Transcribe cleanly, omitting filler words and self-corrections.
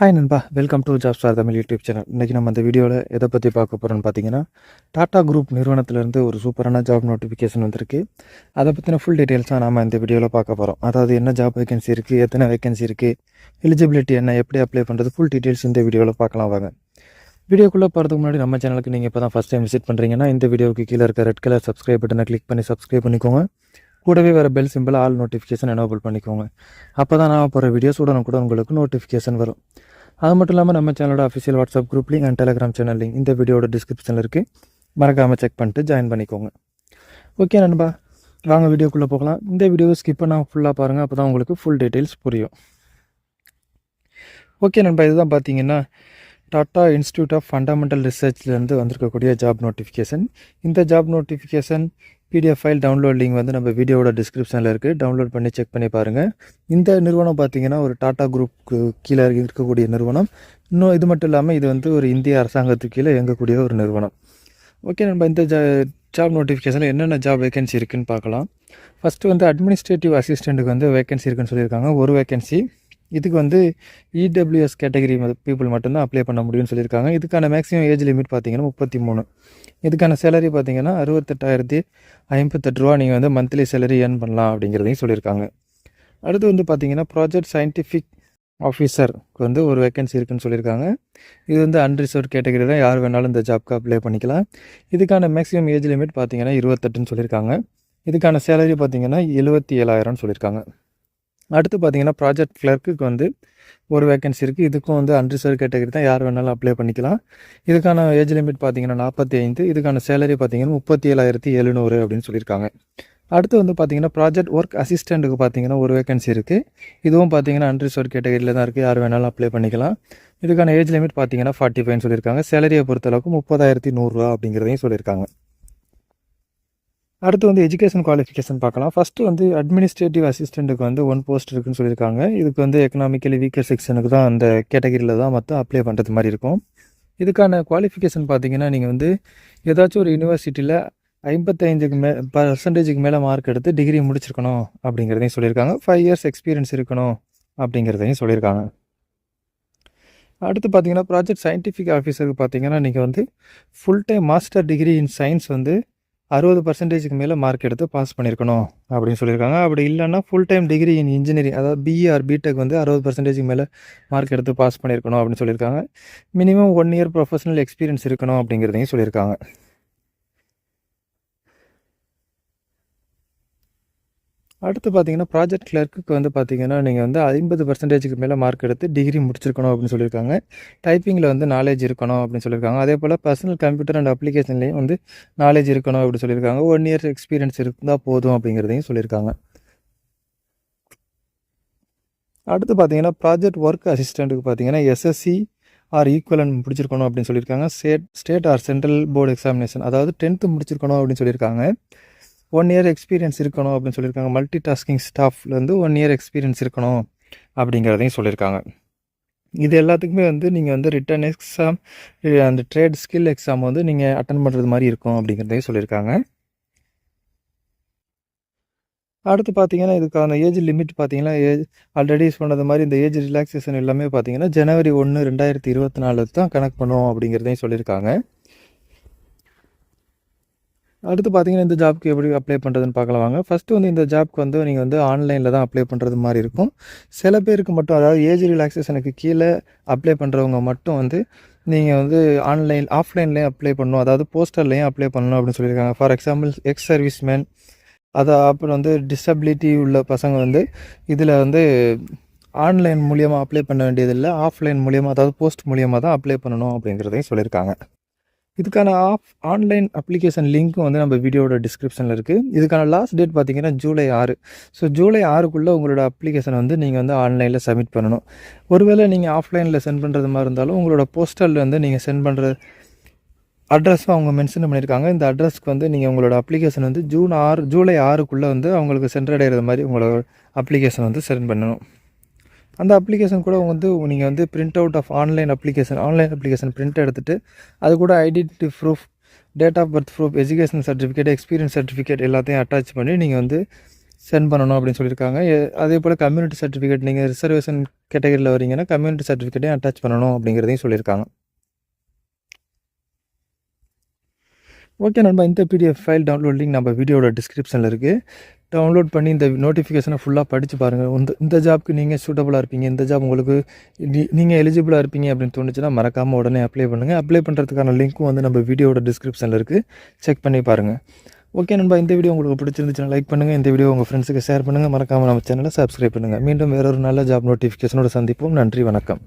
Hi நண்பா, welcome to jobs for Tamil YouTube channel. இன்றைக்கி நம்ம இந்த வீடியோவில் எதை பற்றி பார்க்க போகிறோன்னு பார்த்தீங்கன்னா, டாடா குரூப் நிறுவனத்திலேருந்து ஒரு சூப்பரான ஜாப் நோட்டிஃபிகேஷன் வந்திருக்கு. அதை பற்றின ஃபுல் டீட்டெயில்ஸாக நாம் இந்த வீடியோவில் பார்க்க போகிறோம். அதாவது என்ன ஜாப் வேகன்சி இருக்குது, எத்தனை வேகன்சி இருக்குது, எலிஜிபிலிட்டி என்ன, எப்படி அப்ளை பண்ணுறது, ஃபுல் டீட்டெயில்ஸ் இந்த வீடியோவில் பார்க்கலாம் வாங்க. வீடியோக்குள்ளே போகிறதுக்கு முன்னாடி நம்ம சேனலுக்கு நீங்கள் இப்போ தான் ஃபஸ்ட் டைம் விசிட் பண்ணுறீங்கன்னா இந்த வீடியோவுக்கு கீழே இருக்க ரெட் கலர் சப்ஸ்கிரைப் பட்டனை கிளிக் பண்ணி சப்ஸ்கிரைப் பண்ணிக்கோங்க. கூடவே வர bell simple all notification enable பண்ணிக்கோங்க. அப்போ தான் நான் போகிற வீடியோஸ் உடனுக்குடன் உங்களுக்கு நோட்டிஃபிகேஷன் வரும். அது மட்டும் இல்லாமல் நம்ம சேனலோட official WhatsApp group link and Telegram channel link இந்த வீடியோட டிஸ்கிரிப்ஷனில் இருக்குது. மறக்காமல் செக் பண்ணிட்டு ஜாயின் பண்ணிக்கோங்க. ஓகே நண்பா, வாங்க வீடியோக்குள்ளே போகலாம். இந்த வீடியோவை ஸ்கிப் பண்ணால் ஃபுல்லாக பாருங்கள், அப்போ தான் உங்களுக்கு ஃபுல் டீட்டெயில்ஸ் புரியும். ஓகே நண்பா, இதுதான் பார்த்தீங்கன்னா டாடா இன்ஸ்டியூட் ஆஃப் ஃபண்டமெண்டல் ரிசர்ச்லேருந்து வந்திருக்கக்கூடிய ஜாப் நோட்டிஃபிகேஷன். இந்த job notification PDF file download link வந்து நம்ம வீடியோவோட டிஸ்கிரிப்ஷனில் இருக்குது. டவுன்லோட் பண்ணி செக் பண்ணி பாருங்கள். இந்த நிறுவனம் பார்த்தீங்கன்னா ஒரு டாடா குரூப்புக்கு கீழே இருக்கக்கூடிய நிறுவனம். இன்னும் இது மட்டும் இல்லாமல் இது வந்து ஒரு இந்திய அரசாங்கத்துக்கு கீழே இயங்கக்கூடிய ஒரு நிறுவனம். ஓகே, நம்ம இந்த ஜாப் நோட்டிஃபிகேஷனில் என்னென்ன ஜாப் வேகன்சி இருக்குதுன்னு பார்க்கலாம். ஃபஸ்ட்டு வந்து அட்மினிஸ்ட்ரேட்டிவ் அசிஸ்டண்ட்டுக்கு வந்து வேகன்சி இருக்குன்னு சொல்லியிருக்காங்க, ஒரு வேகன்சி. இதுக்கு வந்து இடபிள்யூஎஸ் கேட்டகரி பீப்புள் மட்டும்தான் அப்ளை பண்ண முடியும்னு சொல்லியிருக்காங்க. இதுக்கான மேக்ஸிமம் ஏஜ் லிமிட் பார்த்தீங்கன்னா 33. இதுக்கான சேலரி பார்த்தீங்கன்னா 68,058 ரூபா நீங்கள் வந்து மந்த்லி சேலரி ஏர்ன் பண்ணலாம் அப்படிங்கிறதையும் சொல்லியிருக்காங்க. அடுத்து வந்து பார்த்தீங்கன்னா ப்ராஜெக்ட் சயின்டிஃபிக் ஆஃபீஸருக்கு வந்து ஒரு வேகன்சி இருக்குன்னு சொல்லியிருக்காங்க. இது வந்து அன்ரிசர்வ் கேட்டகரி தான், யார் வேணாலும் இந்த ஜாப்க்கு அப்ளை பண்ணிக்கலாம். இதுக்கான மேக்ஸிமம் ஏஜ் லிமிட் பார்த்தீங்கன்னா 28ன்னு சொல்லியிருக்காங்க. இதுக்கான சேலரி பார்த்தீங்கன்னா 77,000 சொல்லியிருக்காங்க. அடுத்து பார்த்தீங்கன்னா ப்ராஜெக்ட் கிளர்க்குக்கு வந்து ஒரு வேகன்சி இருக்குது. இதுக்கும் வந்து அன்ரிசர்வ் கேட்டகரி தான், யார் வேணாலும் அப்ளை பண்ணிக்கலாம். இதுக்கான ஏஜ் லிமிட் பார்த்தீங்கன்னா 45. இதுக்கான சேலரி பார்த்தீங்கன்னா 37,700 அப்படின்னு சொல்லியிருக்காங்க. அடுத்து வந்து பார்த்தீங்கன்னா ப்ராஜெக்ட் ஒர்க் அசிஸ்டண்ட்டுக்கு பார்த்தீங்கன்னா ஒரு வேகன்சி இருக்குது. இதுவும் பார்த்தீங்கன்னா அன்ரிசர்வ் கேட்டகரியில் தான் இருக்குது, யார் வேணாலும் அப்ளை பண்ணிக்கலாம். இதுக்கான ஏஜ் லிமிட் பார்த்தீங்கன்னா 45 சொல்லியிருக்காங்க. சேலரியை பொறுத்தளவுக்கு 30,100 ரூபா அப்படிங்கிறதையும் சொல்லியிருக்காங்க. அடுத்து வந்து எஜுகேஷன் குவாலிஃபிகேஷன் பார்க்கலாம். ஃபஸ்ட்டு வந்து அட்மினிஸ்ட்ரேட்டிவ் அசிஸ்டண்ட்டுக்கு வந்து 1 போஸ்ட் இருக்குன்னு சொல்லியிருக்காங்க. இதுக்கு வந்து எக்கனாமிக்கலி வீக்கர் செக்ஷனுக்கு தான் அந்த கேட்டகரியில் தான் மொத்தம் அப்ளை பண்ணுறது மாதிரி இருக்கும். இதுக்கான குவாலிஃபிகேஷன் பார்த்தீங்கன்னா நீங்கள் வந்து ஏதாச்சும் ஒரு யூனிவர்சிட்டியில் 55% மேலே மார்க் எடுத்து டிகிரி முடிச்சிருக்கணும் அப்படிங்கிறதையும் சொல்லியிருக்காங்க. 5 இயர்ஸ் எக்ஸ்பீரியன்ஸ் இருக்கணும் அப்படிங்கிறதையும் சொல்லியிருக்காங்க. அடுத்து பார்த்தீங்கன்னா ப்ராஜெக்ட் சயின்டிஃபிக் ஆஃபீஸருக்கு பார்த்தீங்கன்னா நீங்கள் வந்து full time master degree in science வந்து 60% மேலே மார்க் எடுத்து பாஸ் பண்ணியிருக்கணும் அப்படின்னு சொல்லியிருக்காங்க. அப்படி இல்லைன்னா full time degree in engineering, அதாவது பிஇ ஆர் பிடெக் வந்து 60% மேலே மார்க் எடுத்து பாஸ் பண்ணியிருக்கணும் அப்படின்னு சொல்லியிருக்காங்க. மினிமம் 1 இயர் ப்ரொஃபஷனல் எக்ஸ்பீரியன்ஸ் இருக்கணும் அப்படிங்கிறதையும் சொல்லியிருக்காங்க. அடுத்து பார்த்தீங்கன்னா ப்ராஜெக்ட் கிளர்க்குக்கு வந்து பார்த்தீங்கன்னா நீங்கள் வந்து 50% மேலே மார்க் எடுத்து டிகிரி முடிச்சிருக்கணும் அப்படின்னு சொல்லியிருக்காங்க. டைப்பிங்கில் வந்து நாலேஜ் இருக்கணும் அப்படின்னு சொல்லியிருக்காங்க. அதே போல் பர்சனல் கம்ப்யூட்டர் அண்ட் அப்ளிகேஷன்லேயும் வந்து நாலேஜ் இருக்கணும் அப்படின்னு சொல்லியிருக்காங்க. 1 இயர் எக்ஸ்பீரியன்ஸ் இருந்தால் போதும் அப்படிங்கிறதையும் சொல்லியிருக்காங்க. அடுத்து பார்த்தீங்கன்னா ப்ராஜெக்ட் ஒர்க் அசிஸ்டண்ட்டுக்கு பார்த்தீங்கன்னா எஸ்எஸ்சி ஆர் ஈக்குவலன் முடிச்சிருக்கணும் அப்படின்னு சொல்லியிருக்காங்க. State R central board examination, அதாவது 10th முடிச்சிருக்கணும் அப்படின்னு சொல்லியிருக்காங்க. 1 இயர் எக்ஸ்பீரியன்ஸ் இருக்கணும் அப்படின்னு சொல்லியிருக்காங்க. மல்டி டாஸ்கிங் ஸ்டாஃப்லேருந்து 1 இயர் எக்ஸ்பீரியன்ஸ் இருக்கணும் அப்படிங்கிறதையும் சொல்லியிருக்காங்க. இது எல்லாத்துக்குமே வந்து நீங்கள் வந்து ரிட்டன் எக்ஸாம், அந்த ட்ரேட் ஸ்கில் எக்ஸாம் வந்து நீங்கள் அட்டன் பண்ணுறது மாதிரி இருக்கும் அப்படிங்கிறதையும் சொல்லியிருக்காங்க. அடுத்து பார்த்தீங்கன்னா இதுக்கான ஏஜ் லிமிட் பார்த்தீங்கன்னா ஆல்ரெடி சொன்னது மாதிரி இந்த ஏஜ் ரிலாக்ஸேஷன் எல்லாமே பார்த்தீங்கன்னா January 1, 2024 தான் கனெக்ட் பண்ணுவோம் அப்படிங்கிறதையும் சொல்லியிருக்காங்க. அடுத்து பார்த்தீங்கன்னா இந்த ஜாப்க்கு எப்படி அப்ளை பண்ணுறதுன்னு பார்க்கலாம் வாங்க. ஃபஸ்ட்டு வந்து இந்த ஜாப்க்கு வந்து நீங்கள் வந்து ஆன்லைனில் தான் அப்ளை பண்ணுறது மாதிரி இருக்கும். சில பேருக்கு மட்டும், அதாவது ஏஜ் ரிலாக்ஸேஷனுக்கு கீழே அப்ளை பண்ணுறவங்க மட்டும் வந்து நீங்கள் வந்து ஆஃப்லைன்லேயும் அப்ளை பண்ணணும், அதாவது போஸ்டர்லேயும் அப்ளை பண்ணணும் அப்படின்னு சொல்லியிருக்காங்க. ஃபார் எக்ஸாம்பிள் எக்ஸ் சர்வீஸ்மேன், அப்புறம் வந்து டிசபிலிட்டி உள்ள பசங்க வந்து இதில் வந்து ஆன்லைன் மூலியமாக அப்ளை பண்ண வேண்டியதில்லை, ஆஃப்லைன் மூலியமாக, அதாவது போஸ்ட் மூலியமாக தான் அப்ளை பண்ணணும் அப்படிங்கிறதையும் சொல்லியிருக்காங்க. இதுக்கான ஆன்லைன் அப்ளிகேஷன் லிங்க்கும் வந்து நம்ம வீடியோட டிஸ்கிரிப்ஷனில் இருக்குது. இதுக்கான லாஸ்ட் டேட் பார்த்தீங்கன்னா July 6. ஸோ July 6க்குள்ளே உங்களோட அப்ளிகேஷனை வந்து நீங்கள் வந்து ஆன்லைனில் சப்மிட் பண்ணணும். ஒருவேளை நீங்கள் ஆஃப்லைனில் சென்ட் பண்ணுறது மாதிரி இருந்தாலும் உங்களோட போஸ்டலில் வந்து நீங்கள் சென்ட் பண்ணுற அட்ரஸும் அவங்க மென்ஷன் பண்ணியிருக்காங்க. இந்த அட்ரஸ்க்கு வந்து நீங்கள் உங்களோட அப்ளிகேஷன் வந்து July 6க்குள்ளே வந்து அவங்களுக்கு சென்றடைகிறது மாதிரி உங்களோட அப்ளிகேஷன் வந்து சென்ட் பண்ணணும். அந்த அப்ளிகேஷன் கூட வந்து நீங்கள் வந்து print out of online application print எடுத்துகிட்டு அது கூட identity proof, date of birth proof, education certificate, experience certificate எல்லாத்தையும் அட்டாச் பண்ணி நீங்கள் வந்து சென்ட் பண்ணணும் அப்படின்னு சொல்லியிருக்காங்க. அதே போல் கம்யூனிட்டி சர்டிஃபிகேட் நீங்கள் ரிசர்வேஷன் கேட்டகரியில் வரீங்கன்னா கம்யூனிட்டி சர்டிஃபிகேட்டையும் அட்டாச் பண்ணணும் அப்படிங்கிறதையும் சொல்லியிருக்காங்க. ஓகே நண்பா, இந்த பிடிஎஃப் ஃபைல் டவுன்லோட் லிங்க் நம்ம வீடியோட டிஸ்கிரிப்ஷனில் இருக்குது. டவுன்லோட் பண்ணி இந்த நோட்டிஃபிகேஷனை ஃபுல்லாக படித்து பாருங்கள். இந்த ஜாப்க்கு நீங்கள் சூட்டபுளாக இருப்பீங்க, இந்த ஜாப் உங்களுக்கு நீங்கள் எலிஜிபிளாக இருப்பீங்க அப்படின்னு தோணுச்சுன்னா மறக்காமல் உடனே அப்ளை பண்ணுங்கள். அப்ளை பண்ணுறதுக்கான லிங்க்கும் வந்து நம்ம வீடியோட டிஸ்கிரிப்ஷனில் இருக்குது, செக் பண்ணி பாருங்கள். ஓகே நண்பா, இந்த வீடியோ உங்களுக்கு பிடிச்சிருந்துச்சுன்னா லைக் பண்ணுங்கள், இந்த வீடியோ உங்கள் ஃப்ரெண்ட்ஸுக்கு ஷேர் பண்ணுங்கள், மறக்காமல் நம்ம சேனலை சப்ஸ்கிரைப் பண்ணுங்கள். மீண்டும் வேறொரு நல்ல ஜாப் நோட்டிஃபிகேஷனோட சந்திப்போம். நன்றி, வணக்கம்.